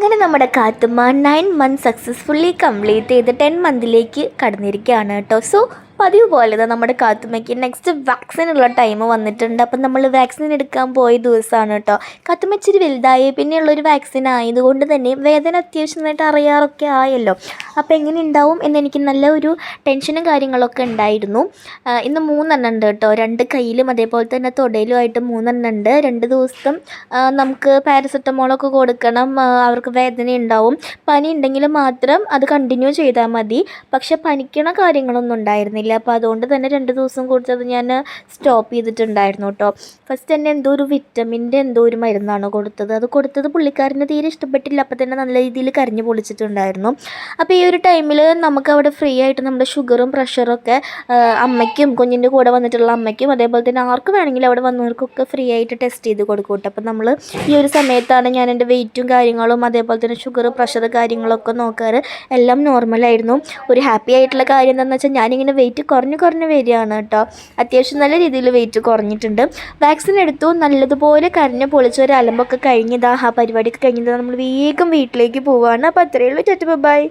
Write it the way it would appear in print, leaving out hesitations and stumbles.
അങ്ങനെ നമ്മുടെ കാത്തുമ്മ 9 month successfully complete ചെയ്ത് 10 മന്തിലേക്ക് കടന്നിരിക്കുകയാണ് കേട്ടോ. സോ പതിവ് പോലെ തന്നെ നമ്മുടെ കാത്തുമ്മയ്ക്ക് നെക്സ്റ്റ് വാക്സിനുള്ള ടൈം വന്നിട്ടുണ്ട്. അപ്പം നമ്മൾ വാക്സിൻ എടുക്കാൻ പോയ ദിവസമാണ് കേട്ടോ. കാത്തുമ്മ ഇച്ചിരി വലുതായി പിന്നെയുള്ളൊരു വാക്സിൻ ആയതുകൊണ്ട് തന്നെ വേദന അത്യാവശ്യം നന്നായിട്ട് അറിയാറൊക്കെ ആയല്ലോ. അപ്പോൾ എങ്ങനെ ഉണ്ടാവും എന്നെനിക്ക് നല്ല ഒരു ടെൻഷനും കാര്യങ്ങളൊക്കെ ഉണ്ടായിരുന്നു. ഇന്ന് 3 ഉണ്ട് കേട്ടോ. 2 കയ്യിലും അതേപോലെ തന്നെ തൊടയിലുമായിട്ട് 3 ഉണ്ട്. 2 ദിവസം നമുക്ക് പാരസെറ്റമോളൊക്കെ കൊടുക്കണം. അവർക്ക് വേദന ഉണ്ടാവും. പനി ഉണ്ടെങ്കിൽ മാത്രം അത് കണ്ടിന്യൂ ചെയ്താൽ മതി. പക്ഷെ പനിക്കണ കാര്യങ്ങളൊന്നും ഉണ്ടായിരുന്നില്ല. അപ്പോൾ അതുകൊണ്ട് തന്നെ 2 ദിവസം കൊടുത്തത് ഞാൻ സ്റ്റോപ്പ് ചെയ്തിട്ടുണ്ടായിരുന്നു കേട്ടോ. ഫസ്റ്റ് തന്നെ എന്തോ ഒരു വിറ്റമിൻ്റെ എന്തോ ഒരു മരുന്നാണ് കൊടുത്തത്. അത് കൊടുത്തത് പുള്ളിക്കാരന് തീരെ ഇഷ്ടപ്പെട്ടില്ല. അപ്പോൾ തന്നെ നല്ല രീതിയിൽ കരഞ്ഞു പൊളിച്ചിട്ടുണ്ടായിരുന്നു. അപ്പോൾ ഈ ഒരു ടൈമിൽ നമുക്കവിടെ ഫ്രീ ആയിട്ട് നമ്മുടെ ഷുഗറും പ്രഷറൊക്കെ അമ്മയ്ക്കും കുഞ്ഞിൻ്റെ കൂടെ വന്നിട്ടുള്ള അമ്മയ്ക്കും അതേപോലെ തന്നെ ആർക്ക് വേണമെങ്കിലും അവിടെ വന്നവർക്കൊക്കെ ഫ്രീ ആയിട്ട് ടെസ്റ്റ് ചെയ്ത് കൊടുക്കും കേട്ടോ. അപ്പോൾ നമ്മൾ ഈ ഒരു സമയത്താണ് ഞാൻ എൻ്റെ വെയിറ്റും കാര്യങ്ങളും അതേപോലെ തന്നെ ഷുഗർ പ്രഷർ കാര്യങ്ങളൊക്കെ നോക്കാറ്. എല്ലാം നോർമലായിരുന്നു. ഒരു ഹാപ്പി ആയിട്ടുള്ള കാര്യം എന്താണെന്ന് വെച്ചാൽ ഞാനിങ്ങനെ വെയിറ്റ് കുറഞ്ഞ് വരികയാണ് കേട്ടോ. അത്യാവശ്യം നല്ല രീതിയിൽ വെയിറ്റ് കുറഞ്ഞിട്ടുണ്ട്. വാക്സിൻ എടുത്തു. നല്ലതുപോലെ കരഞ്ഞ് പൊളിച്ച് ഒരു അലമ്പൊക്കെ കഴിഞ്ഞതാ. ആ പരിപാടിയൊക്കെ കഴിഞ്ഞതാ നമ്മൾ വേഗം വീട്ടിലേക്ക് പോവുകയാണ്. അപ്പോൾ അത്രയേ ഉള്ളൂ. ബൈ.